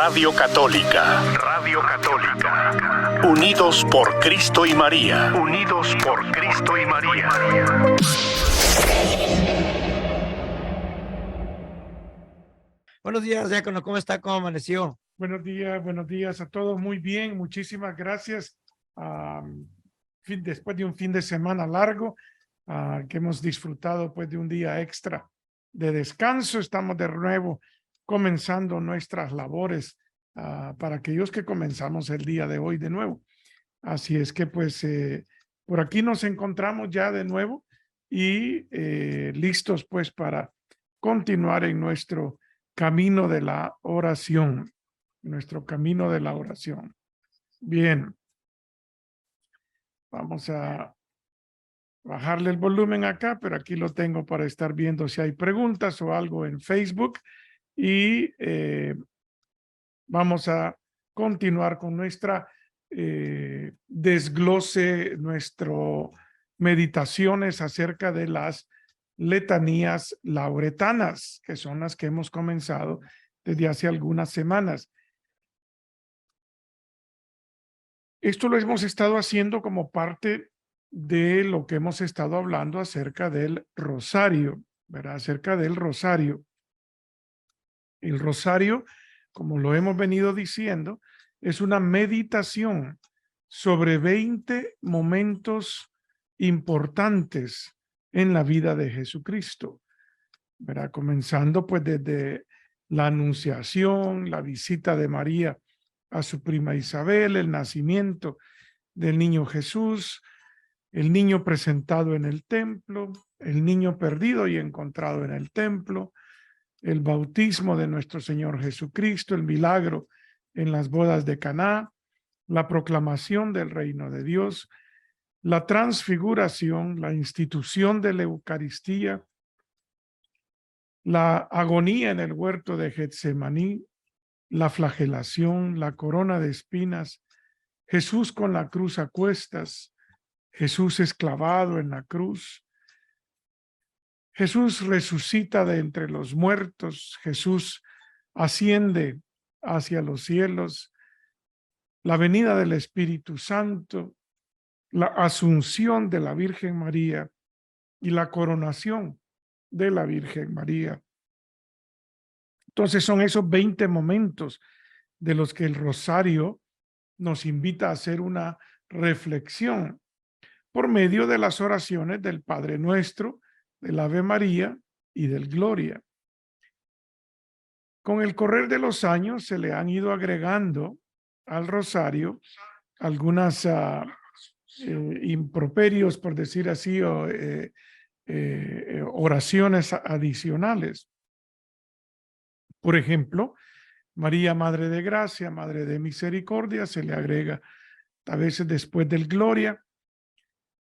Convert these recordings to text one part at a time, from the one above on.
Radio Católica. Radio Católica. Unidos por Cristo y María. Unidos por Cristo y María. Buenos días, diácono. ¿Cómo está? ¿Cómo amaneció? Buenos días a todos. Muy bien, muchísimas gracias. Después de un fin de semana largo, que hemos disfrutado pues de un día extra de descanso, estamos de nuevo comenzando nuestras labores para aquellos que comenzamos el día de hoy de nuevo. Así es que pues por aquí nos encontramos ya de nuevo y listos pues para continuar en nuestro camino de la oración. Bien. Vamos a bajarle el volumen acá, pero aquí lo tengo para estar viendo si hay preguntas o algo en Facebook. Y vamos a continuar con nuestra desglose, meditaciones acerca de las letanías lauretanas, que son las que hemos comenzado desde hace algunas semanas. Esto lo hemos estado haciendo como parte de lo que hemos estado hablando acerca del rosario, ¿verdad? Acerca del rosario. El rosario, como lo hemos venido diciendo, es una meditación sobre 20 momentos importantes en la vida de Jesucristo, ¿verdad? Comenzando pues desde la anunciación, la visita de María a su prima Isabel, el nacimiento del niño Jesús, el niño presentado en el templo, el niño perdido y encontrado en el templo, el bautismo de nuestro Señor Jesucristo, el milagro en las bodas de Caná, la proclamación del reino de Dios, la transfiguración, la institución de la Eucaristía, la agonía en el huerto de Getsemaní, la flagelación, la corona de espinas, Jesús con la cruz a cuestas, Jesús esclavado en la cruz, Jesús resucita de entre los muertos, Jesús asciende hacia los cielos, la venida del Espíritu Santo, la asunción de la Virgen María y la coronación de la Virgen María. Entonces son esos 20 momentos de los que el rosario nos invita a hacer una reflexión por medio de las oraciones del Padre Nuestro, del Ave María y del Gloria. Con el correr de los años se le han ido agregando al rosario algunas improperios, por decir así, o oraciones adicionales. Por ejemplo, María, Madre de Gracia, Madre de Misericordia, se le agrega a veces después del Gloria.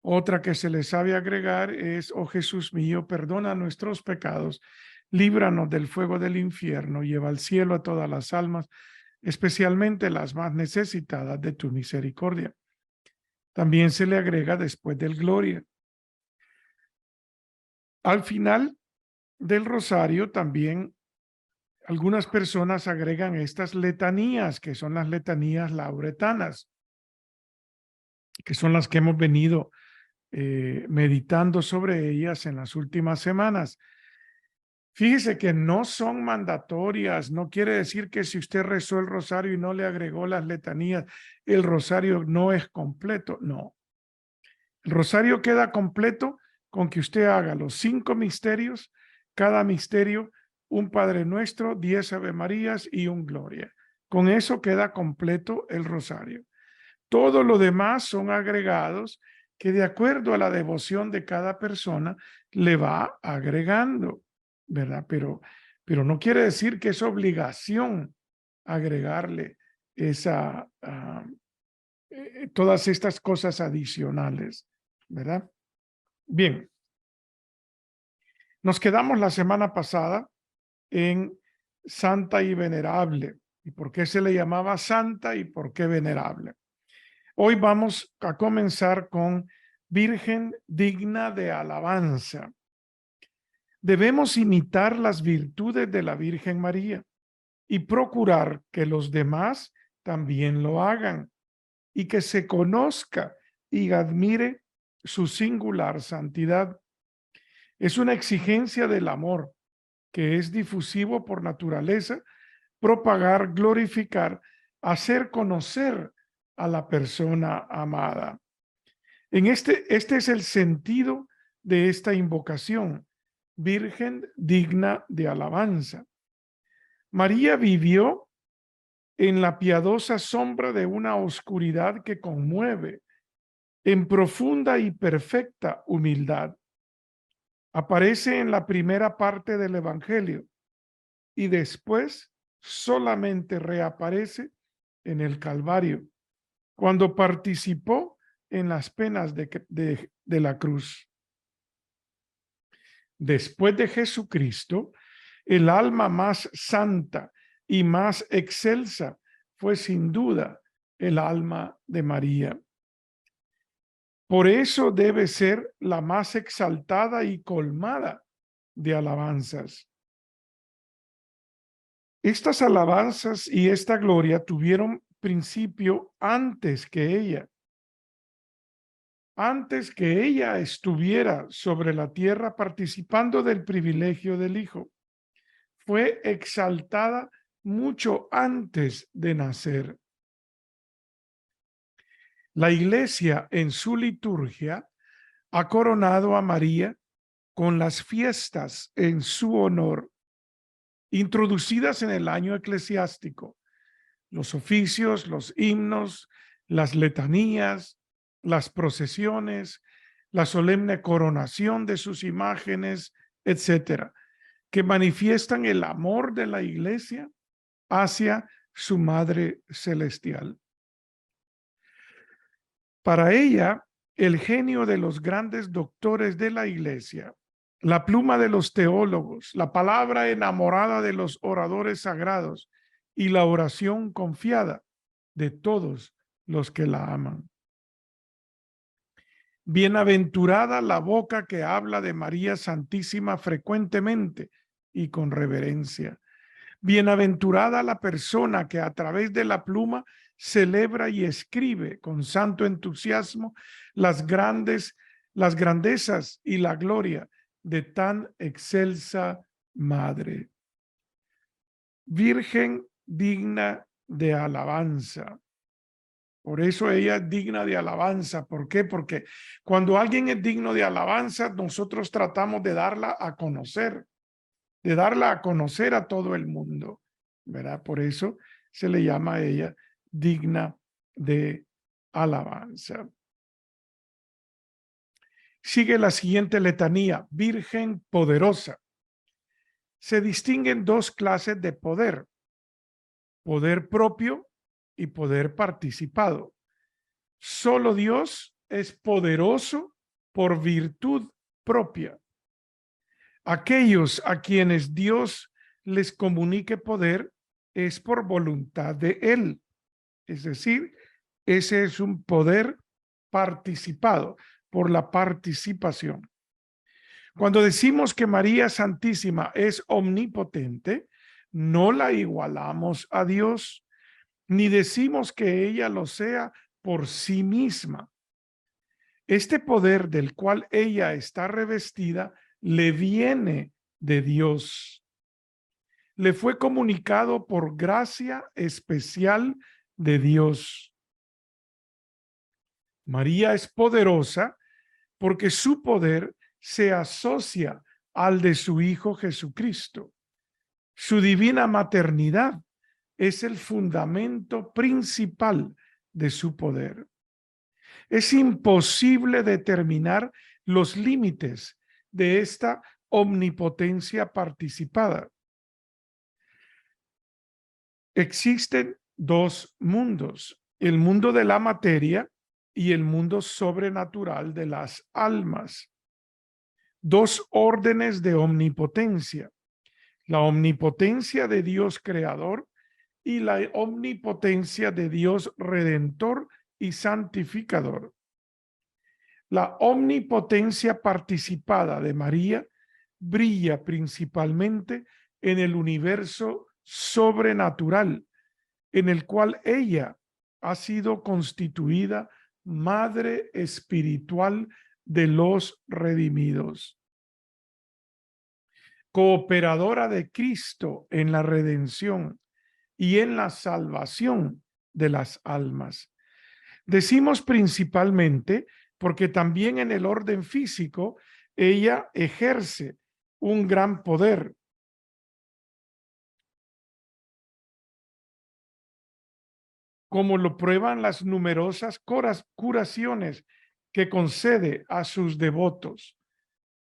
Otra que se le sabe agregar es: oh Jesús mío, perdona nuestros pecados, líbranos del fuego del infierno, lleva al cielo a todas las almas, especialmente las más necesitadas de tu misericordia. También se le agrega después del Gloria. Al final del rosario también algunas personas agregan estas letanías, que son las letanías lauretanas, que son las que hemos venido meditando sobre ellas en las últimas semanas. Fíjese que no son mandatorias, no quiere decir que si usted rezó el rosario y no le agregó las letanías, el rosario no es completo. No. El rosario queda completo con que usted haga los 5 misterios, cada misterio un Padre Nuestro, 10 Ave Marías y un Gloria. Con eso queda completo el rosario. Todo lo demás son agregados que de acuerdo a la devoción de cada persona le va agregando, ¿verdad? Pero no quiere decir que es obligación agregarle todas estas cosas adicionales, ¿verdad? Bien. Nos quedamos la semana pasada en Santa y Venerable. ¿Y por qué se le llamaba Santa y por qué Venerable? Hoy vamos a comenzar con Virgen digna de alabanza. Debemos imitar las virtudes de la Virgen María y procurar que los demás también lo hagan y que se conozca y admire su singular santidad. Es una exigencia del amor que es difusivo por naturaleza, propagar, glorificar, hacer conocer a la persona amada. Este es el sentido de esta invocación, Virgen digna de alabanza. María vivió en la piadosa sombra de una oscuridad que conmueve, en profunda y perfecta humildad. Aparece en la primera parte del Evangelio y después solamente reaparece en el Calvario, cuando participó en las penas de la cruz. Después de Jesucristo, el alma más santa y más excelsa fue sin duda el alma de María. Por eso debe ser la más exaltada y colmada de alabanzas. Estas alabanzas y esta gloria tuvieron principio antes que ella. Antes que ella estuviera sobre la tierra participando del privilegio del Hijo. Fue exaltada mucho antes de nacer. La Iglesia en su liturgia ha coronado a María con las fiestas en su honor, introducidas en el año eclesiástico, los oficios, los himnos, las letanías, las procesiones, la solemne coronación de sus imágenes, etcétera, que manifiestan el amor de la Iglesia hacia su Madre Celestial. Para ella, el genio de los grandes doctores de la Iglesia, la pluma de los teólogos, la palabra enamorada de los oradores sagrados y la oración confiada de todos los que la aman. Bienaventurada la boca que habla de María Santísima frecuentemente y con reverencia. Bienaventurada la persona que a través de la pluma celebra y escribe con santo entusiasmo las grandezas y la gloria de tan excelsa Madre. Virgen digna de alabanza. Por eso ella es digna de alabanza. ¿Por qué? Porque cuando alguien es digno de alabanza, nosotros tratamos de darla a conocer a todo el mundo, ¿verdad? Por eso se le llama a ella digna de alabanza. Sigue la siguiente letanía, Virgen poderosa. Se distinguen dos clases de poder, poder propio y poder participado. Solo Dios es poderoso por virtud propia. Aquellos a quienes Dios les comunique poder es por voluntad de Él. Es decir, ese es un poder participado por la participación. Cuando decimos que María Santísima es omnipotente, no la igualamos a Dios, ni decimos que ella lo sea por sí misma. Este poder del cual ella está revestida le viene de Dios. Le fue comunicado por gracia especial de Dios. María es poderosa porque su poder se asocia al de su Hijo Jesucristo. Su divina maternidad es el fundamento principal de su poder. Es imposible determinar los límites de esta omnipotencia participada. Existen dos mundos, el mundo de la materia y el mundo sobrenatural de las almas. Dos órdenes de omnipotencia, la omnipotencia de Dios creador y la omnipotencia de Dios redentor y santificador. La omnipotencia participada de María brilla principalmente en el universo sobrenatural en el cual ella ha sido constituida madre espiritual de los redimidos, cooperadora de Cristo en la redención y en la salvación de las almas. Decimos principalmente porque también en el orden físico ella ejerce un gran poder. Como lo prueban las numerosas curaciones que concede a sus devotos.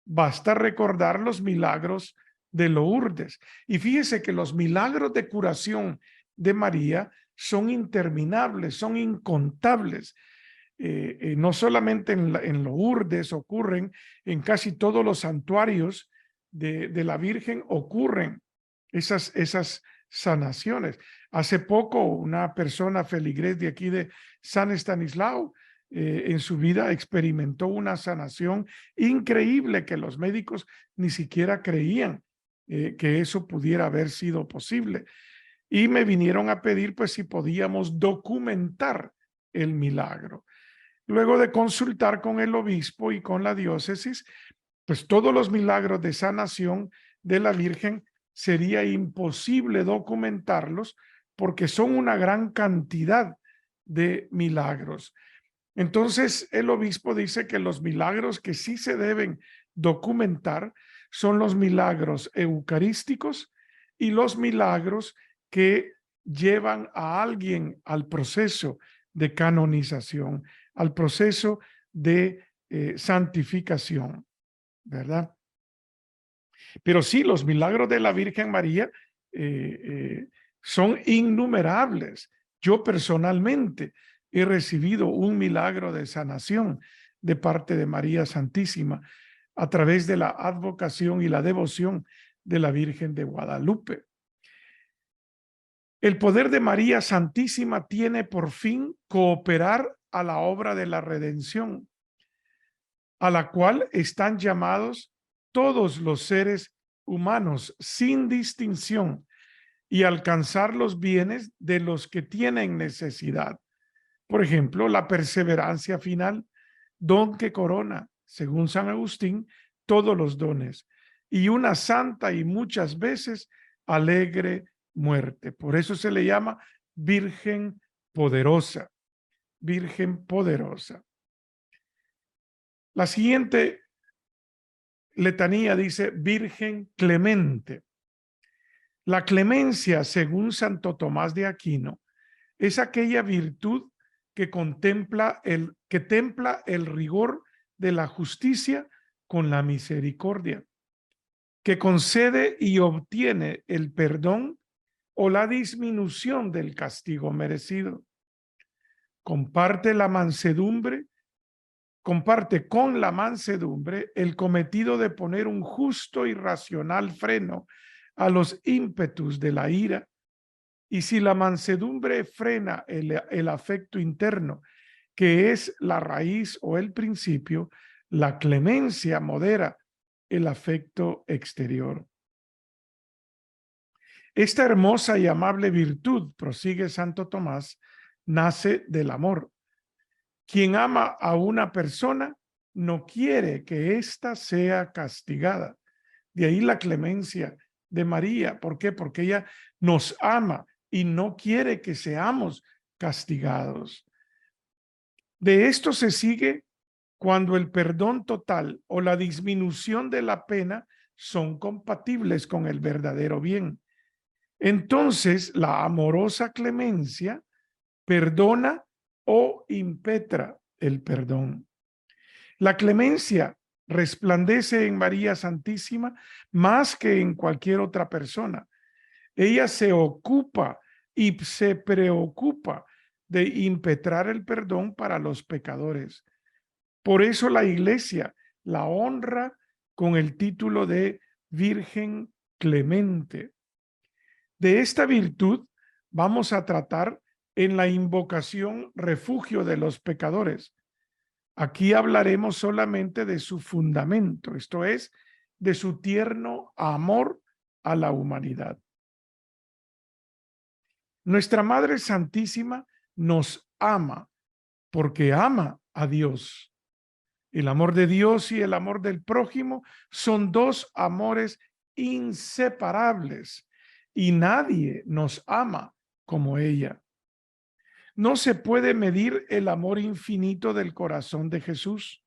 Basta recordar los milagros de Lourdes. Y fíjese que los milagros de curación de María son interminables, son incontables. No solamente en Lourdes ocurren, en casi todos los santuarios de la Virgen ocurren esas sanaciones. Hace poco una persona feligrés de aquí de San Estanislao en su vida experimentó una sanación increíble que los médicos ni siquiera creían que eso pudiera haber sido posible. Y me vinieron a pedir pues si podíamos documentar el milagro. Luego de consultar con el obispo y con la diócesis, pues todos los milagros de sanación de la Virgen sería imposible documentarlos porque son una gran cantidad de milagros. Entonces el obispo dice que los milagros que sí se deben documentar son los milagros eucarísticos y los milagros que llevan a alguien al proceso de canonización, al proceso de santificación, ¿verdad? Pero sí, los milagros de la Virgen María son innumerables. Yo personalmente he recibido un milagro de sanación de parte de María Santísima a través de la advocación y la devoción de la Virgen de Guadalupe. El poder de María Santísima tiene por fin cooperar a la obra de la redención, a la cual están llamados todos los seres humanos sin distinción y alcanzar los bienes de los que tienen necesidad. Por ejemplo, la perseverancia final, don que corona, según San Agustín, todos los dones, y una santa y muchas veces alegre muerte. Por eso se le llama Virgen poderosa, Virgen poderosa. La siguiente letanía dice Virgen clemente. La clemencia, según Santo Tomás de Aquino, es aquella virtud que templa el rigor de la justicia con la misericordia, que concede y obtiene el perdón o la disminución del castigo merecido. Comparte con la mansedumbre el cometido de poner un justo y racional freno a los ímpetus de la ira. Y si la mansedumbre frena el afecto interno, que es la raíz o el principio, la clemencia modera el afecto exterior. Esta hermosa y amable virtud, prosigue Santo Tomás, nace del amor. Quien ama a una persona no quiere que ésta sea castigada. De ahí la clemencia de María. ¿Por qué? Porque ella nos ama y no quiere que seamos castigados. De esto se sigue cuando el perdón total o la disminución de la pena son compatibles con el verdadero bien. Entonces, la amorosa clemencia perdona o impetra el perdón. La clemencia resplandece en María Santísima más que en cualquier otra persona. Ella se ocupa y se preocupa de impetrar el perdón para los pecadores. Por eso la Iglesia la honra con el título de Virgen Clemente. De esta virtud vamos a tratar en la invocación Refugio de los Pecadores. Aquí hablaremos solamente de su fundamento, esto es, de su tierno amor a la humanidad. Nuestra Madre Santísima nos ama porque ama a Dios. El amor de Dios y el amor del prójimo son dos amores inseparables y nadie nos ama como ella. No se puede medir el amor infinito del corazón de Jesús,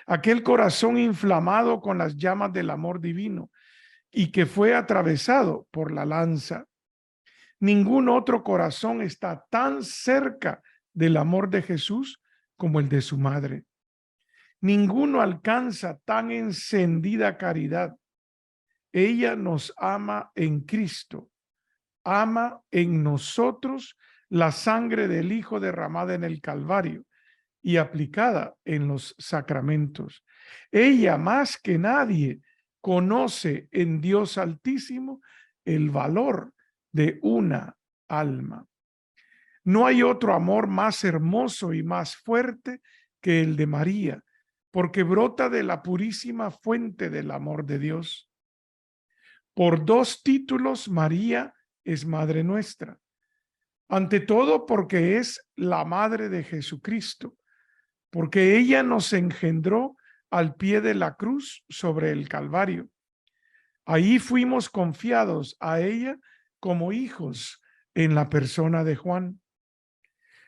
aquel corazón inflamado con las llamas del amor divino y que fue atravesado por la lanza. Ningún otro corazón está tan cerca del amor de Jesús como el de su madre. Ninguno alcanza tan encendida caridad. Ella nos ama en Cristo, ama en nosotros la sangre del Hijo derramada en el Calvario y aplicada en los sacramentos. Ella más que nadie conoce en Dios Altísimo el valor de una alma. No hay otro amor más hermoso y más fuerte que el de María, porque brota de la purísima fuente del amor de Dios. Por dos títulos, María es Madre nuestra. Ante todo, porque es la Madre de Jesucristo, porque ella nos engendró al pie de la cruz sobre el Calvario. Ahí fuimos confiados a ella como hijos en la persona de Juan.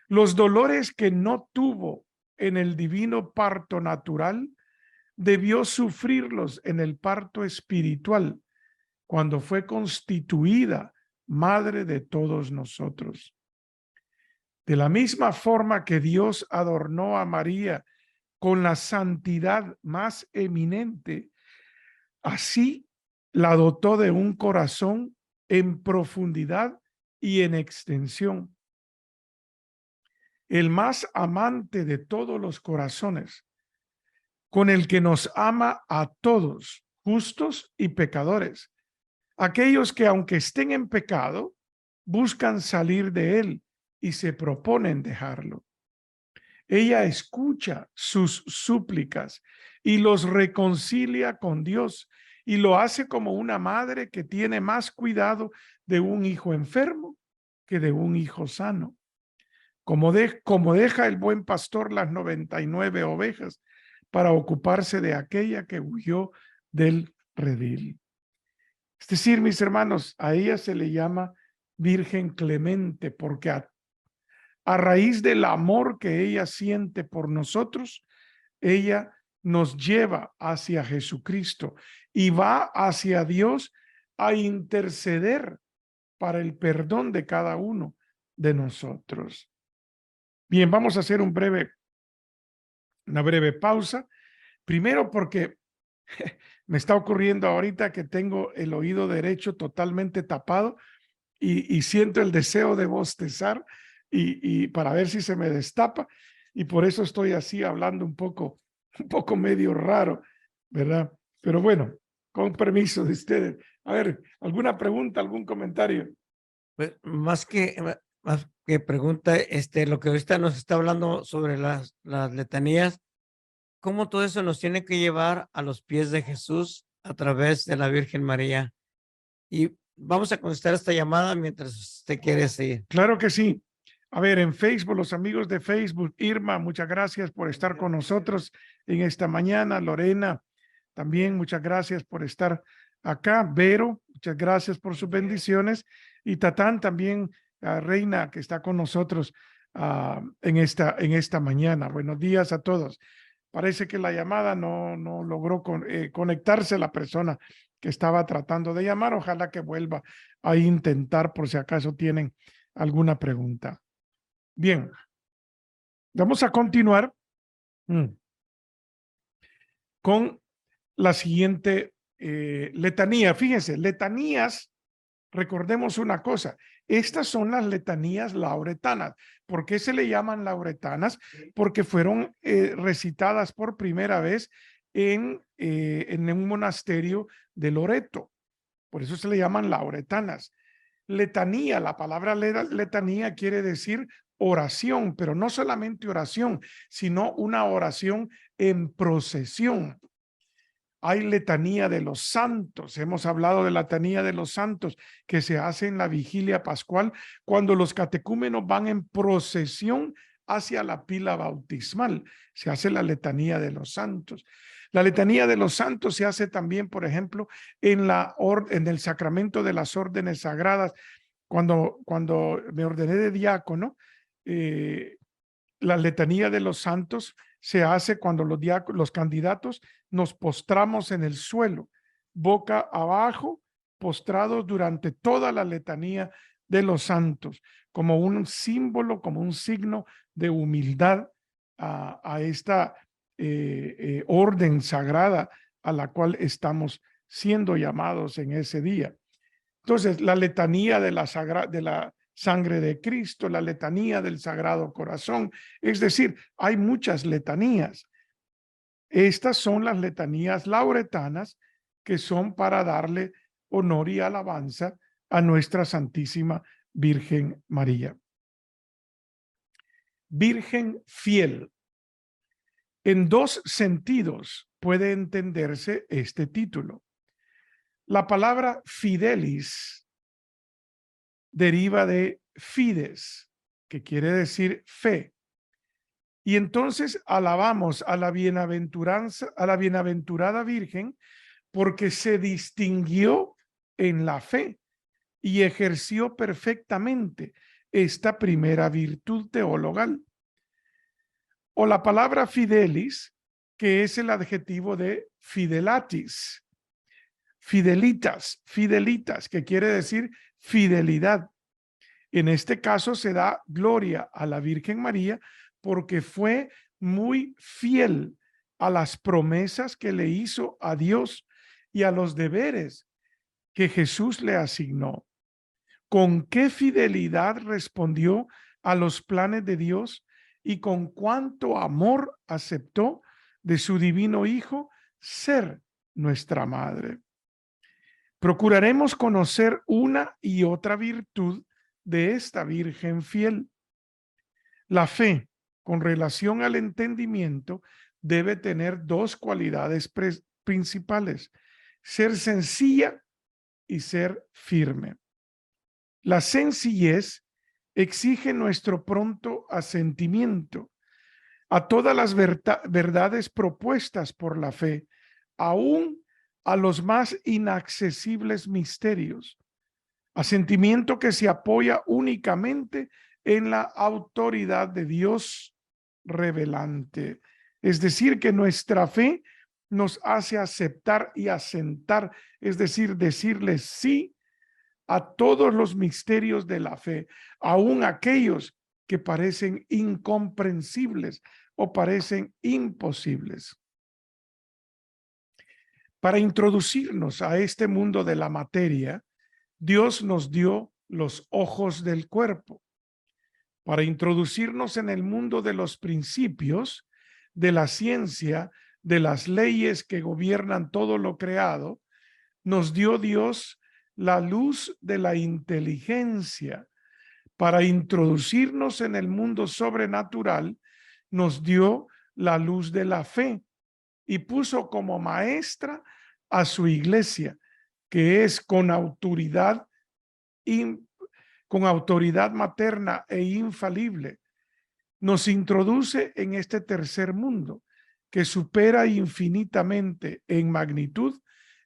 Los dolores que no tuvo en el divino parto natural, debió sufrirlos en el parto espiritual, cuando fue constituida madre de todos nosotros. De la misma forma que Dios adornó a María con la santidad más eminente, así la dotó de un corazón en profundidad y en extensión. El más amante de todos los corazones, con el que nos ama a todos, justos y pecadores, aquellos que aunque estén en pecado, buscan salir de él y se proponen dejarlo. Ella escucha sus súplicas y los reconcilia con Dios, y lo hace como una madre que tiene más cuidado de un hijo enfermo que de un hijo sano. Como deja el buen pastor las 99 ovejas para ocuparse de aquella que huyó del redil. Es decir, mis hermanos, a ella se le llama Virgen Clemente porque a raíz del amor que ella siente por nosotros, ella nos lleva hacia Jesucristo y va hacia Dios a interceder para el perdón de cada uno de nosotros. Bien, vamos a hacer una breve pausa. Primero porque me está ocurriendo ahorita que tengo el oído derecho totalmente tapado y siento el deseo de bostezar y para ver si se me destapa, y por eso estoy así hablando un poco medio raro, ¿verdad? Pero bueno, con permiso de ustedes. A ver, ¿alguna pregunta, algún comentario? Pues más que pregunta, lo que ahorita nos está hablando sobre las letanías, ¿cómo todo eso nos tiene que llevar a los pies de Jesús a través de la Virgen María? Y vamos a contestar esta llamada mientras usted quiere seguir. Claro que sí. A ver, en Facebook, los amigos de Facebook, Irma, muchas gracias por estar con nosotros en esta mañana. Lorena, también muchas gracias por estar acá. Vero, muchas gracias por sus bendiciones. Y Tatán también, Reina, que está con nosotros en esta mañana. Buenos días a todos. Parece que la llamada no logró conectarse la persona que estaba tratando de llamar. Ojalá que vuelva a intentar por si acaso tienen alguna pregunta. Bien, vamos a continuar con la siguiente letanía. Fíjense, letanías, recordemos una cosa, estas son las letanías lauretanas. ¿Por qué se le llaman lauretanas? Porque fueron recitadas por primera vez en un monasterio de Loreto. Por eso se le llaman lauretanas. Letanía, la palabra letanía quiere decir oración, pero no solamente oración, sino una oración en procesión. Hay letanía de los santos. Hemos hablado de la letanía de los santos que se hace en la vigilia pascual cuando los catecúmenos van en procesión hacia la pila bautismal. Se hace la letanía de los santos. La letanía de los santos se hace también, por ejemplo, en el sacramento de las órdenes sagradas. Cuando me ordené de diácono, la letanía de los santos se hace cuando los candidatos nos postramos en el suelo, boca abajo, postrados durante toda la letanía de los santos, como un símbolo, como un signo de humildad a esta orden sagrada a la cual estamos siendo llamados en ese día. Entonces, la letanía de la sangre de Cristo, la letanía del Sagrado Corazón, es decir, hay muchas letanías. Estas son las letanías lauretanas que son para darle honor y alabanza a nuestra Santísima Virgen María. Virgen fiel. En dos sentidos puede entenderse este título. La palabra fidelis deriva de fides, que quiere decir fe. Y entonces alabamos a la bienaventurada Virgen porque se distinguió en la fe y ejerció perfectamente esta primera virtud teologal. O la palabra fidelis, que es el adjetivo de fidelatis, fidelitas, que quiere decir fidelidad. En este caso se da gloria a la Virgen María porque fue muy fiel a las promesas que le hizo a Dios y a los deberes que Jesús le asignó. Con qué fidelidad respondió a los planes de Dios y con cuánto amor aceptó de su divino Hijo ser nuestra madre. Procuraremos conocer una y otra virtud de esta Virgen fiel. La fe, con relación al entendimiento, debe tener dos cualidades principales: ser sencilla y ser firme. La sencillez exige nuestro pronto asentimiento a todas las verdades propuestas por la fe, aún a los más inaccesibles misterios. Asentimiento que se apoya únicamente en la autoridad de Dios revelante. Es decir, que nuestra fe nos hace aceptar y asentar, es decir, decirle sí a todos los misterios de la fe, aun aquellos que parecen incomprensibles o parecen imposibles. Para introducirnos a este mundo de la materia, Dios nos dio los ojos del cuerpo. Para introducirnos en el mundo de los principios, de la ciencia, de las leyes que gobiernan todo lo creado, nos dio Dios la luz de la inteligencia. Para introducirnos en el mundo sobrenatural, nos dio la luz de la fe y puso como maestra a su iglesia, que es con autoridad materna e infalible. Nos introduce en este tercer mundo que supera infinitamente en magnitud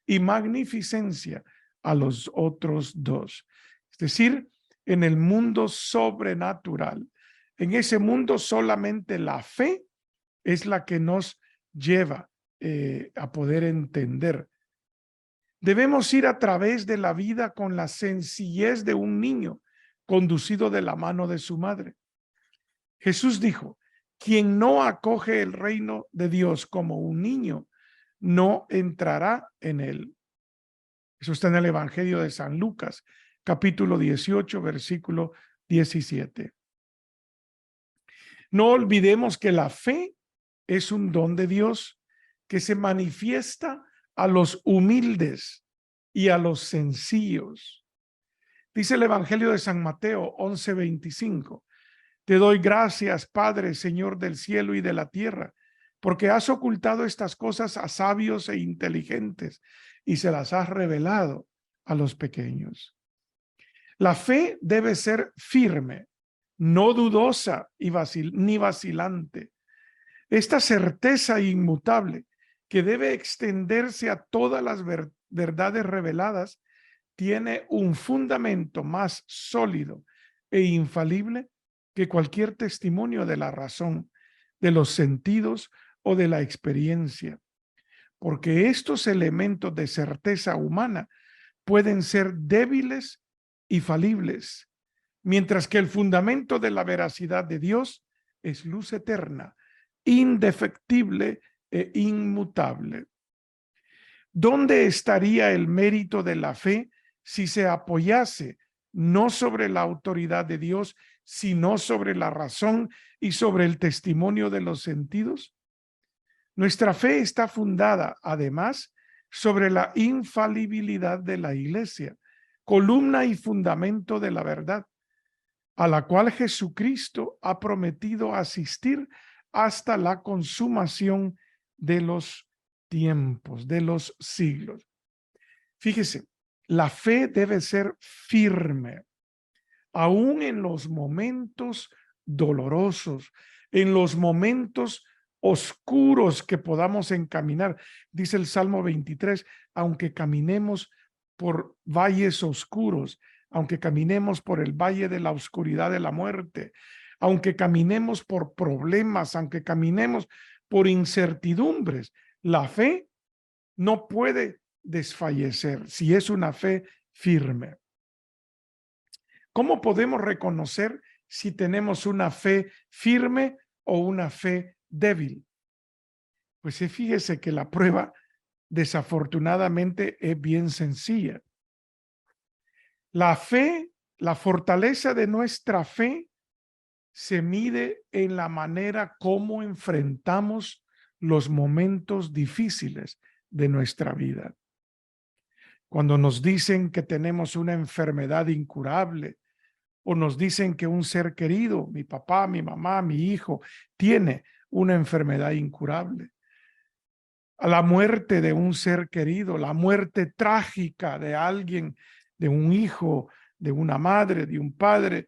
y magnificencia a los otros dos. Es decir, en el mundo sobrenatural. En ese mundo solamente la fe es la que nos lleva a poder entender. Debemos ir a través de la vida con la sencillez de un niño conducido de la mano de su madre. Jesús dijo: quien no acoge el reino de Dios como un niño, no entrará en él. Eso está en el Evangelio de San Lucas, capítulo 18, versículo 17. No olvidemos que la fe es un don de Dios que se manifiesta a los humildes y a los sencillos. Dice el Evangelio de San Mateo 11:25. Te doy gracias, Padre, Señor del cielo y de la tierra, porque has ocultado estas cosas a sabios e inteligentes y se las has revelado a los pequeños. La fe debe ser firme, no dudosa ni vacilante. Esta certeza inmutable que debe extenderse a todas las verdades reveladas tiene un fundamento más sólido e infalible que cualquier testimonio de la razón, de los sentidos o de la experiencia, porque estos elementos de certeza humana pueden ser débiles y falibles, mientras que el fundamento de la veracidad de Dios es luz eterna, indefectible e inmutable. ¿Dónde estaría el mérito de la fe si se apoyase no sobre la autoridad de Dios, sino sobre la razón y sobre el testimonio de los sentidos? Nuestra fe está fundada, además, sobre la infalibilidad de la Iglesia, columna y fundamento de la verdad, a la cual Jesucristo ha prometido asistir hasta la consumación de los tiempos, de los siglos. Fíjese, la fe debe ser firme, aún en los momentos dolorosos, en los momentos oscuros que podamos encaminar. Dice el Salmo 23, aunque caminemos por valles oscuros, aunque caminemos por el valle de la oscuridad de la muerte, aunque caminemos por problemas, aunque caminemos por incertidumbres, la fe no puede desfallecer si es una fe firme. ¿Cómo podemos reconocer si tenemos una fe firme o una fe débil? Pues fíjese que la prueba desafortunadamente es bien sencilla. La fe, la fortaleza de nuestra fe se mide en la manera como enfrentamos los momentos difíciles de nuestra vida. Cuando nos dicen que tenemos una enfermedad incurable o nos dicen que un ser querido, mi papá, mi mamá, mi hijo, tiene una enfermedad incurable. A la muerte de un ser querido, la muerte trágica de alguien, de un hijo, de una madre, de un padre,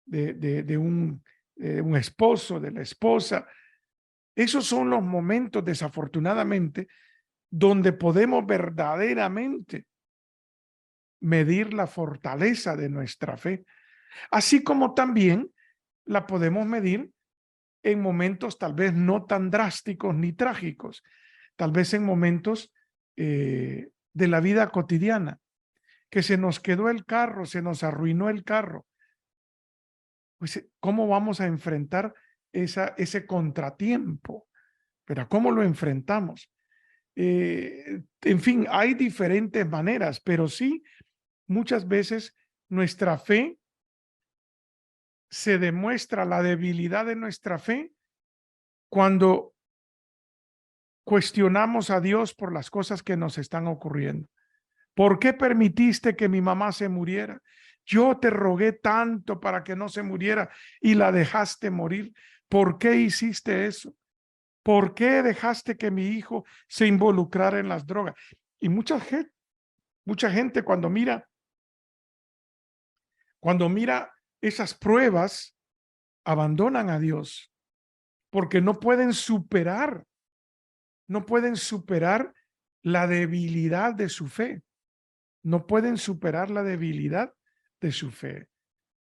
de un esposo, de la esposa. Esos son los momentos, desafortunadamente, donde podemos verdaderamente medir la fortaleza de nuestra fe, así como también la podemos medir en momentos tal vez no tan drásticos ni trágicos, tal vez en momentos de la vida cotidiana, que se nos quedó el carro, se nos arruinó el carro. Pues, ¿cómo vamos a enfrentar ese contratiempo? Pero ¿cómo lo enfrentamos? En fin, hay diferentes maneras, pero sí, muchas veces nuestra fe se demuestra, la debilidad de nuestra fe, cuando cuestionamos a Dios por las cosas que nos están ocurriendo. ¿Por qué permitiste que mi mamá se muriera? Yo te rogué tanto para que no se muriera y la dejaste morir. ¿Por qué hiciste eso? ¿Por qué dejaste que mi hijo se involucrara en las drogas? Y mucha gente cuando mira esas pruebas, abandonan a Dios porque no pueden superar la debilidad de su fe. No pueden superar la debilidad de su fe.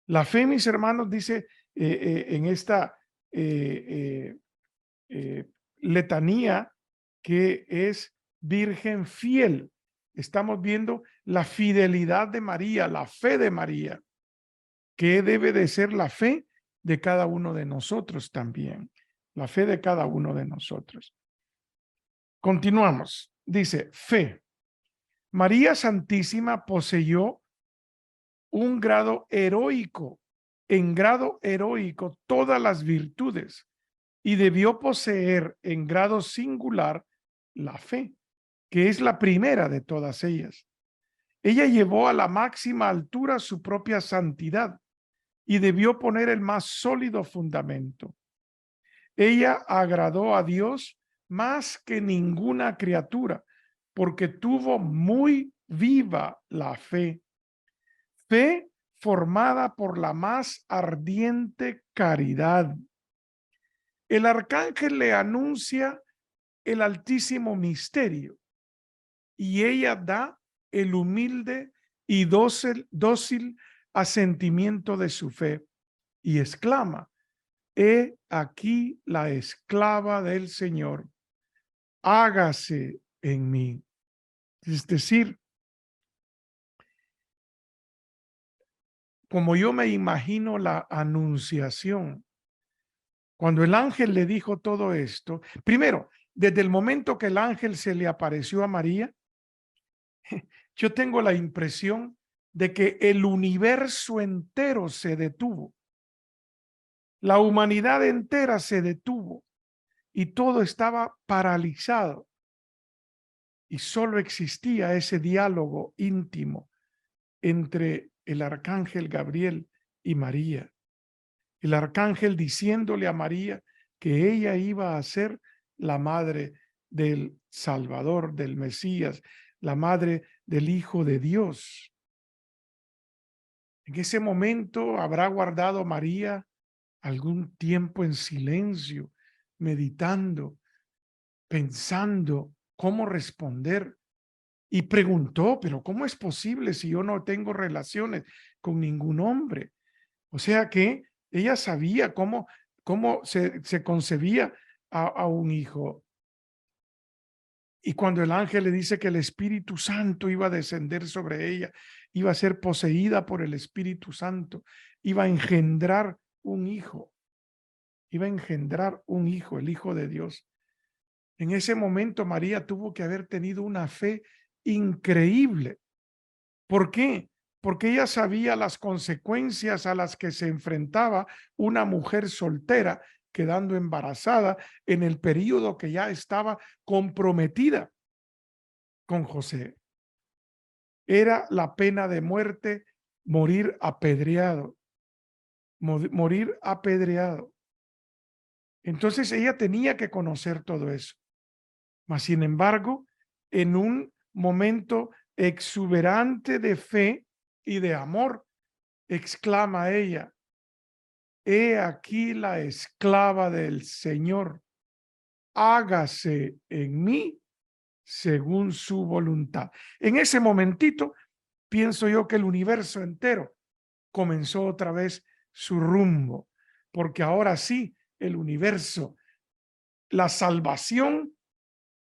La fe, mis hermanos, dice en esta letanía que es virgen fiel. Estamos viendo la fidelidad de María, la fe de María, que debe de ser la fe de cada uno de nosotros también. La fe de cada uno de nosotros. Continuamos. Dice, fe. María Santísima poseyó un grado heroico, en grado heroico todas las virtudes, y debió poseer en grado singular la fe, que es la primera de todas ellas. Ella llevó a la máxima altura su propia santidad y debió poner el más sólido fundamento. Ella agradó a Dios más que ninguna criatura, porque tuvo muy viva la fe, fe formada por la más ardiente caridad. El arcángel le anuncia el altísimo misterio y ella da el humilde y dócil asentimiento de su fe y exclama: he aquí la esclava del Señor, hágase en mí. Es decir, como yo me imagino la anunciación, cuando el ángel le dijo todo esto, primero, desde el momento que el ángel se le apareció a María, yo tengo la impresión de que el universo entero se detuvo. La humanidad entera se detuvo y todo estaba paralizado. Y solo existía ese diálogo íntimo entre el arcángel Gabriel y María. El arcángel diciéndole a María que ella iba a ser la madre del Salvador, del Mesías, la madre del Hijo de Dios. En ese momento habrá guardado María algún tiempo en silencio, meditando, pensando cómo responder. Y preguntó, pero ¿cómo es posible si yo no tengo relaciones con ningún hombre? O sea que ella sabía cómo se concebía a un hijo. Y cuando el ángel le dice que el Espíritu Santo iba a descender sobre ella, iba a ser poseída por el Espíritu Santo, iba a engendrar un hijo, el Hijo de Dios. En ese momento María tuvo que haber tenido una fe increíble. ¿Por qué? Porque ella sabía las consecuencias a las que se enfrentaba una mujer soltera quedando embarazada en el periodo que ya estaba comprometida con José. Era la pena de muerte, morir apedreado, morir apedreado. Entonces ella tenía que conocer todo eso. Mas, sin embargo, en un momento exuberante de fe y de amor, exclama ella: he aquí la esclava del Señor, hágase en mí según su voluntad. En ese momentito, pienso yo que el universo entero comenzó otra vez su rumbo, porque ahora sí, el universo, la salvación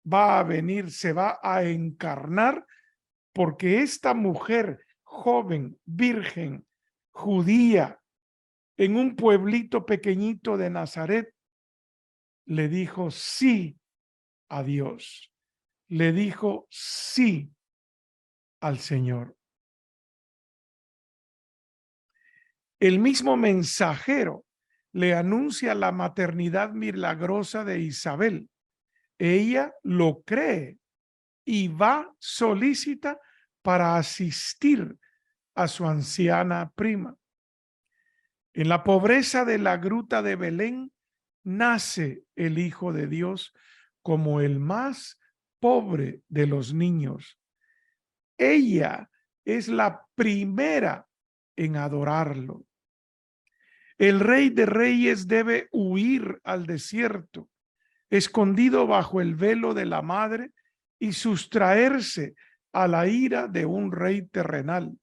va a venir, se va a encarnar, porque esta mujer joven, virgen, judía, en un pueblito pequeñito de Nazaret, le dijo sí a Dios, le dijo sí al Señor. El mismo mensajero le anuncia la maternidad milagrosa de Isabel. Ella lo cree y va solícita para asistir a su anciana prima. En la pobreza de la gruta de Belén nace el Hijo de Dios como el más pobre de los niños. Ella es la primera en adorarlo. El Rey de Reyes debe huir al desierto, escondido bajo el velo de la madre, y sustraerse a la ira de un rey terrenal.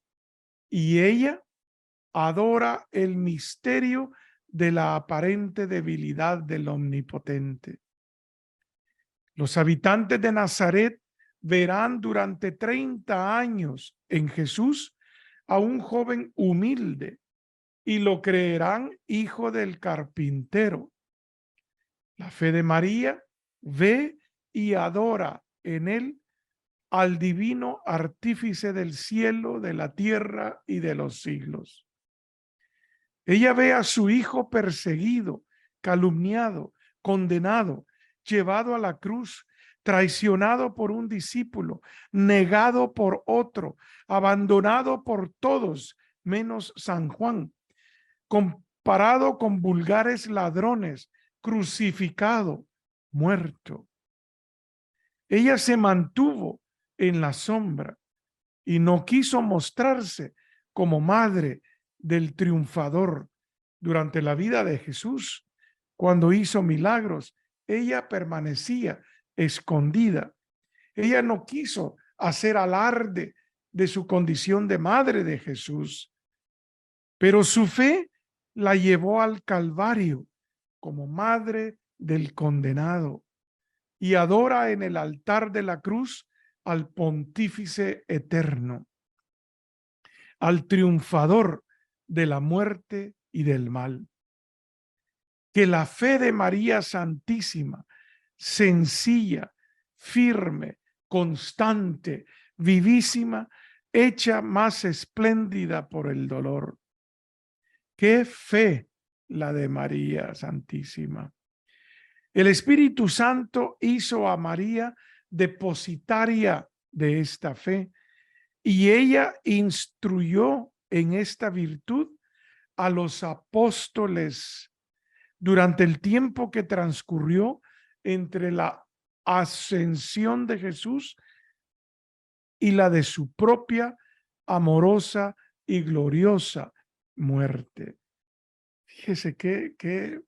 Y ella adora el misterio de la aparente debilidad del Omnipotente. Los habitantes de Nazaret verán durante 30 años en Jesús a un joven humilde y lo creerán hijo del carpintero. La fe de María ve y adora en él al divino artífice del cielo, de la tierra y de los siglos. Ella ve a su hijo perseguido, calumniado, condenado, llevado a la cruz, traicionado por un discípulo, negado por otro, abandonado por todos, menos San Juan, comparado con vulgares ladrones, crucificado, muerto. Ella se mantuvo en la sombra y no quiso mostrarse como madre del triunfador. Durante la vida de Jesús, cuando hizo milagros, ella permanecía escondida. Ella no quiso hacer alarde de su condición de madre de Jesús, pero su fe la llevó al Calvario como madre del condenado y adora en el altar de la cruz al pontífice eterno, al triunfador de la muerte y del mal. Que la fe de María Santísima, sencilla, firme, constante, vivísima, hecha más espléndida por el dolor. ¡Qué fe la de María Santísima! El Espíritu Santo hizo a María depositaria de esta fe y ella instruyó en esta virtud a los apóstoles durante el tiempo que transcurrió entre la ascensión de Jesús y la de su propia amorosa y gloriosa muerte. Fíjese qué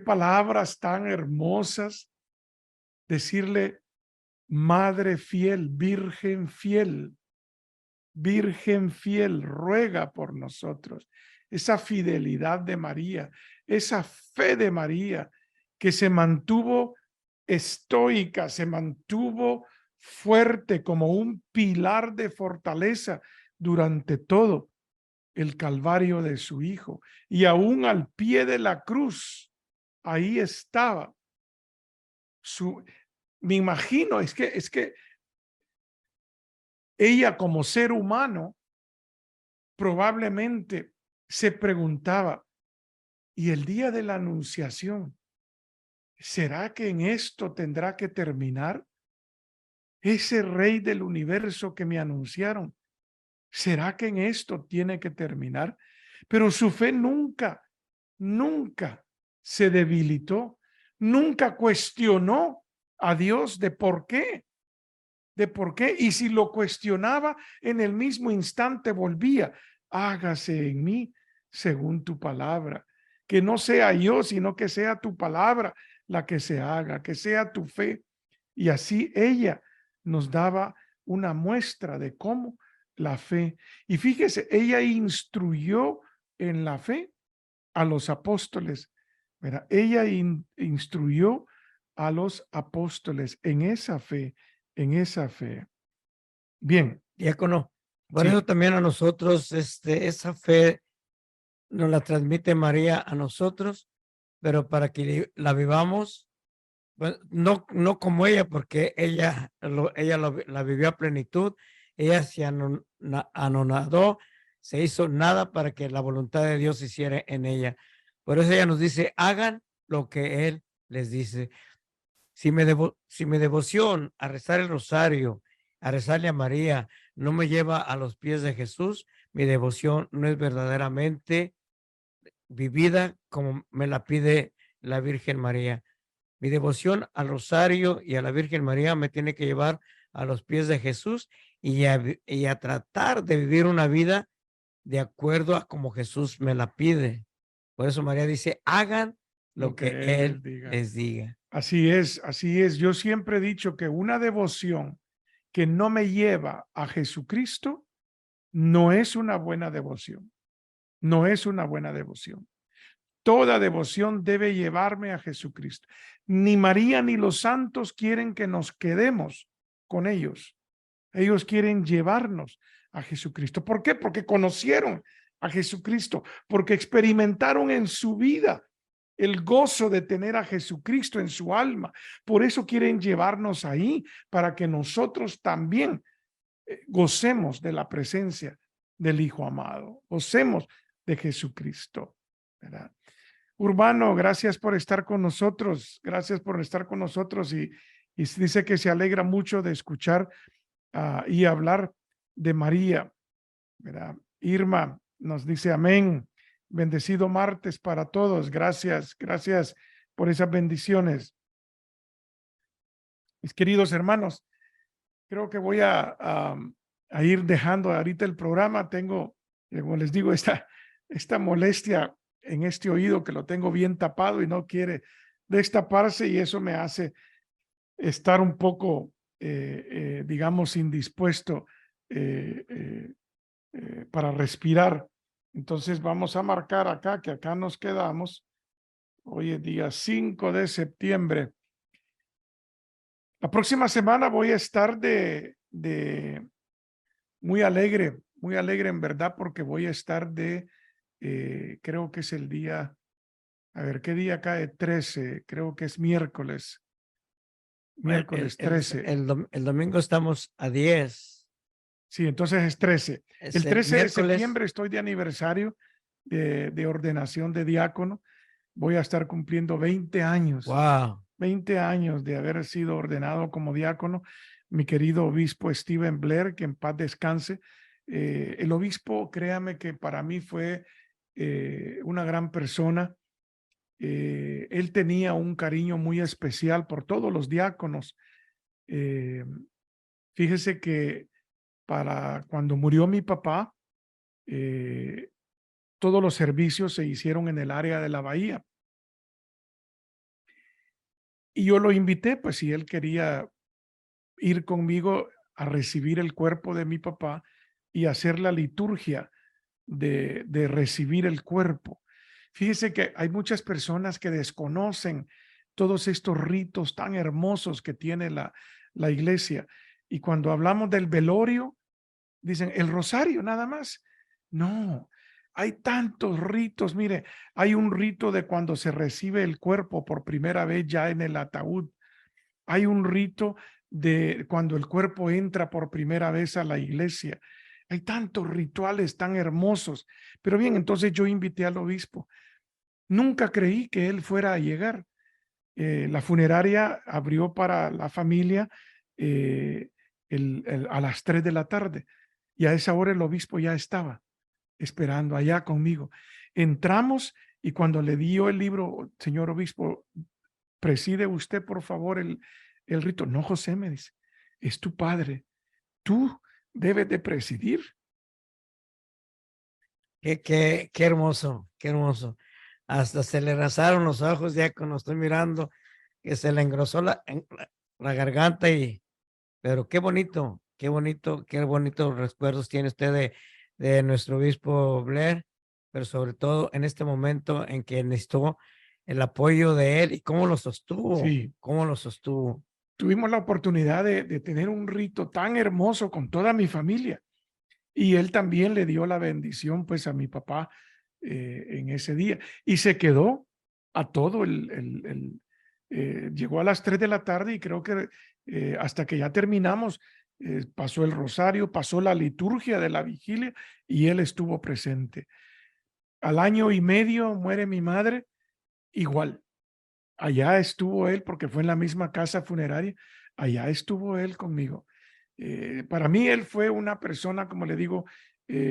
palabras tan hermosas. Decirle madre fiel, virgen fiel, ruega por nosotros. Esa fidelidad de María, esa fe de María que se mantuvo estoica, se mantuvo fuerte como un pilar de fortaleza durante todo el calvario de su hijo. Y aún al pie de la cruz, ahí estaba me imagino, es que ella como ser humano probablemente se preguntaba, ¿y el día de la anunciación? ¿Será que en esto tendrá que terminar? Ese rey del universo que me anunciaron, ¿será que en esto tiene que terminar? Pero su fe nunca se debilitó, nunca cuestionó a Dios de por qué. Y si lo cuestionaba, en el mismo instante volvía, hágase en mí según tu palabra, que no sea yo, sino que sea tu palabra la que se haga, que sea tu fe. Y así ella nos daba una muestra de cómo la fe. Y fíjese, ella instruyó en la fe a los apóstoles. Mira, ella instruyó a los apóstoles en esa fe, Bien. Diácono, por Sí. eso también a nosotros, esa fe nos la transmite María a nosotros, pero para que la vivamos, pues, no como ella, porque ella la vivió a plenitud, ella se anonadó, se hizo nada para que la voluntad de Dios se hiciera en ella. Por eso ella nos dice, hagan lo que Él les dice. Si mi devoción a rezar el rosario, a rezarle a María, no me lleva a los pies de Jesús, mi devoción no es verdaderamente vivida como me la pide la Virgen María. Mi devoción al rosario y a la Virgen María me tiene que llevar a los pies de Jesús y a tratar de vivir una vida de acuerdo a como Jesús me la pide. Por eso María dice, hagan lo que Él les diga. Así es, así es. Yo siempre he dicho que una devoción que no me lleva a Jesucristo no es una buena devoción. No es una buena devoción. Toda devoción debe llevarme a Jesucristo. Ni María ni los santos quieren que nos quedemos con ellos. Ellos quieren llevarnos a Jesucristo. ¿Por qué? Porque conocieron a Jesucristo, porque experimentaron en su vida el gozo de tener a Jesucristo en su alma. Por eso quieren llevarnos ahí, para que nosotros también gocemos de la presencia del Hijo amado, gocemos de Jesucristo, ¿verdad? Urbano, gracias por estar con nosotros, y dice que se alegra mucho de escuchar y hablar de María, ¿verdad? Irma nos dice amén, bendecido martes para todos, gracias por esas bendiciones. Mis queridos hermanos, creo que voy a ir dejando ahorita el programa. Tengo, como les digo, esta molestia en este oído que lo tengo bien tapado y no quiere destaparse, y eso me hace estar un poco, digamos, indispuesto para respirar. Entonces vamos a marcar acá, que acá nos quedamos. Hoy es día 5 de septiembre. La próxima semana voy a estar muy alegre en verdad, porque voy a estar creo que es el día, a ver, ¿qué día cae? 13, creo que es miércoles. Miércoles 13. El domingo estamos a 10. Sí, entonces es 13. Es El el 13 de miércoles. septiembre estoy de aniversario de ordenación de diácono. Voy a estar cumpliendo 20 años. Wow. 20 años de haber sido ordenado como diácono. Mi querido obispo Stephen Blair, que en paz descanse. El obispo, créame que para mí fue una gran persona. Él tenía un cariño muy especial por todos los diáconos. Fíjese que para cuando murió mi papá, todos los servicios se hicieron en el área de la bahía. Y yo lo invité, pues si él quería ir conmigo a recibir el cuerpo de mi papá y hacer la liturgia de recibir el cuerpo. Fíjese que hay muchas personas que desconocen todos estos ritos tan hermosos que tiene la iglesia. Y cuando hablamos del velorio, dicen el rosario nada más. No, hay tantos ritos. Mire, hay un rito de cuando se recibe el cuerpo por primera vez ya en el ataúd. Hay un rito de cuando el cuerpo entra por primera vez a la iglesia. Hay tantos rituales tan hermosos. Pero bien, entonces yo invité al obispo. Nunca creí que él fuera a llegar. La funeraria abrió para la familia a las 3 de la tarde, y a esa hora el obispo ya estaba esperando allá conmigo. Entramos, y cuando le dio el libro, señor obispo, preside usted por favor el rito. No, José, me dice, es tu padre, tú debes de presidir. Qué hermoso, qué hermoso. Hasta se le rasaron los ojos ya cuando estoy mirando que se le engrosó la garganta, pero qué bonito, qué bonitos recuerdos tiene usted de nuestro obispo Blair, pero sobre todo en este momento en que necesitó el apoyo de él y cómo lo sostuvo, Sí. cómo lo sostuvo. Tuvimos la oportunidad de tener un rito tan hermoso con toda mi familia, y él también le dio la bendición pues a mi papá en ese día, y se quedó a todo llegó a las 3 de la tarde, y creo que hasta que ya terminamos, pasó el rosario, pasó la liturgia de la vigilia, y él estuvo presente. Al año y medio muere mi madre, igual. Allá estuvo él, porque fue en la misma casa funeraria. Allá estuvo él conmigo. Para mí él fue una persona, como le digo,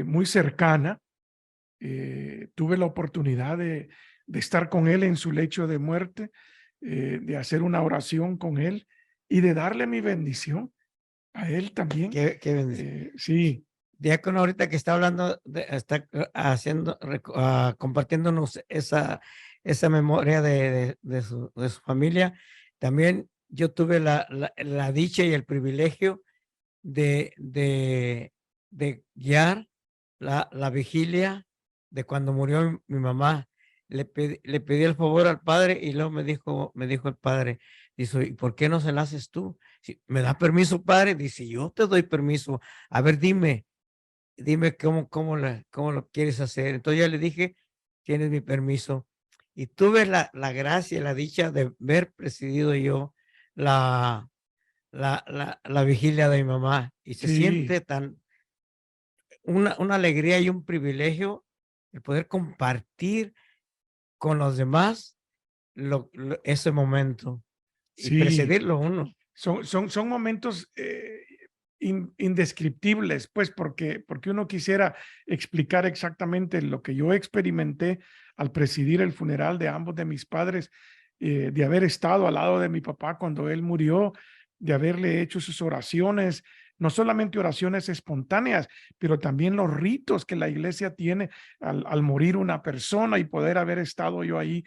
muy cercana. Tuve la oportunidad de estar con él en su lecho de muerte, de hacer una oración con él y de darle mi bendición a él también. Qué bendición. Sí. Diácono, ahorita que está hablando, está haciendo, compartiéndonos esa memoria de su familia. También yo tuve la dicha y el privilegio de guiar la vigilia de cuando murió mi mamá. Le pedí el favor al padre, y luego me dijo el padre, dice, ¿y por qué no se la haces tú? Si, ¿me da permiso, padre? Dice, yo te doy permiso. A ver, dime cómo lo quieres hacer. Entonces ya le dije, tienes mi permiso. Y tuve la gracia, la dicha de ver presidido yo la vigilia de mi mamá, y se siente tan una alegría y un privilegio el poder compartir con los demás ese momento y Sí. presidirlo uno. Son momentos indescriptibles, pues, porque uno quisiera explicar exactamente lo que yo experimenté al presidir el funeral de ambos de mis padres, de haber estado al lado de mi papá cuando él murió, de haberle hecho sus oraciones, no solamente oraciones espontáneas, pero también los ritos que la iglesia tiene al morir una persona, y poder haber estado yo ahí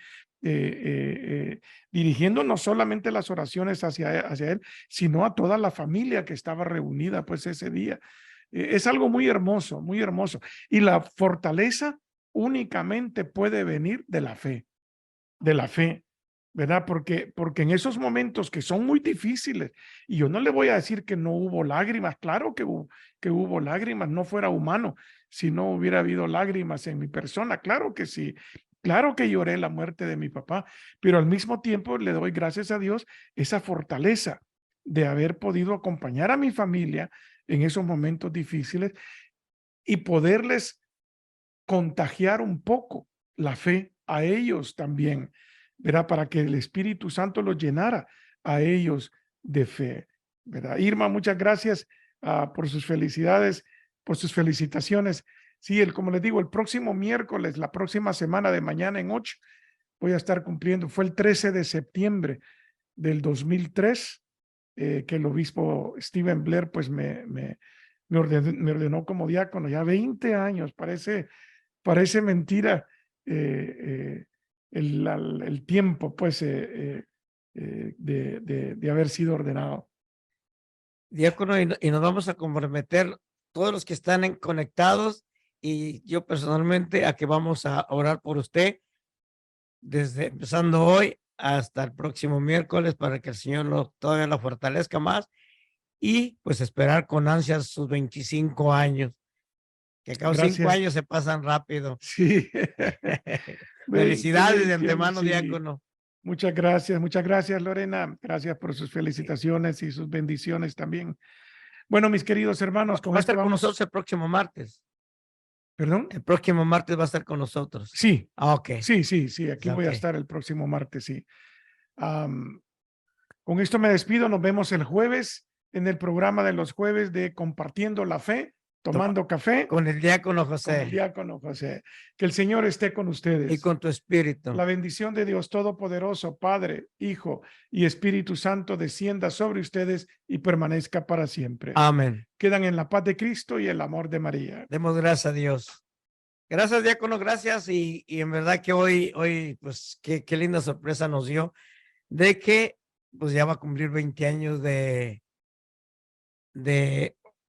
dirigiendo no solamente las oraciones hacia él, sino a toda la familia que estaba reunida pues ese día. Es algo muy hermoso, muy hermoso. Y la fortaleza únicamente puede venir de la fe, ¿verdad? Porque en esos momentos que son muy difíciles, y yo no le voy a decir que no hubo lágrimas, claro que hubo lágrimas, no fuera humano si no hubiera habido lágrimas en mi persona, claro que sí, claro que lloré la muerte de mi papá, pero al mismo tiempo le doy gracias a Dios esa fortaleza de haber podido acompañar a mi familia en esos momentos difíciles y poderles contagiar un poco la fe a ellos también, ¿verdad? Para que el Espíritu Santo los llenara a ellos de fe, ¿verdad? Irma, muchas gracias por sus felicidades, por sus felicitaciones. Sí, como les digo, el próximo miércoles, la próxima semana de mañana en 8, voy a estar cumpliendo, fue el 13 de septiembre del 2003, que el obispo Stephen Blair pues me ordenó como diácono, ya 20 años, parece mentira el tiempo pues de haber sido ordenado. Diácono, y nos vamos a comprometer todos los que están conectados, y yo personalmente, a que vamos a orar por usted desde empezando hoy hasta el próximo miércoles, para que el Señor todavía lo fortalezca más, y pues esperar con ansias sus 25 años, que cada 5 años se pasan rápido. Sí. Felicidades de antemano, sí. Diácono. Muchas gracias, Lorena. Gracias por sus felicitaciones y sus bendiciones también. Bueno, mis queridos hermanos, va a estar con nosotros el próximo martes. ¿Perdón? El próximo martes va a estar con nosotros. Sí. Ok. Sí, aquí voy a estar el próximo martes, sí. Con esto me despido, nos vemos el jueves en el programa de los jueves de Compartiendo la Fe, Tomando Café. Con el diácono José. Con el diácono José. Que el Señor esté con ustedes. Y con tu espíritu. La bendición de Dios Todopoderoso, Padre, Hijo y Espíritu Santo descienda sobre ustedes y permanezca para siempre. Amén. Quedan en la paz de Cristo y el amor de María. Demos gracias a Dios. Gracias, diácono, gracias. Y en verdad que hoy pues qué linda sorpresa nos dio de que pues ya va a cumplir 20 años de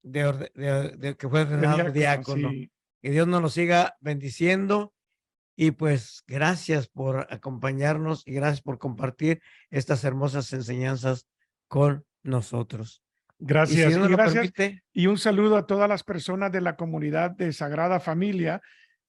que fue ordenado diácono. Sí. Que Dios nos lo siga bendiciendo, y pues gracias por acompañarnos y gracias por compartir estas hermosas enseñanzas con nosotros. Gracias. Y, si Dios nos permite, y un saludo a todas las personas de la comunidad de Sagrada Familia,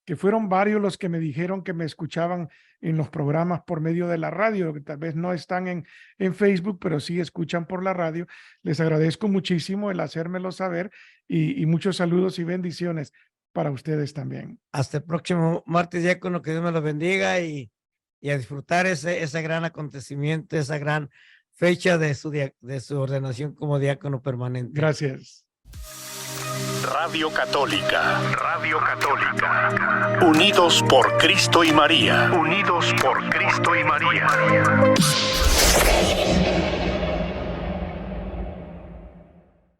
que fueron varios los que me dijeron que me escuchaban en los programas por medio de la radio, que tal vez no están en Facebook, pero sí escuchan por la radio. Les agradezco muchísimo el hacérmelo saber, y muchos saludos y bendiciones para ustedes también. Hasta el próximo martes, diácono, que Dios me lo bendiga, y a disfrutar ese gran acontecimiento, esa gran fecha de su ordenación como diácono permanente. Gracias. Radio Católica. Unidos por Cristo y María.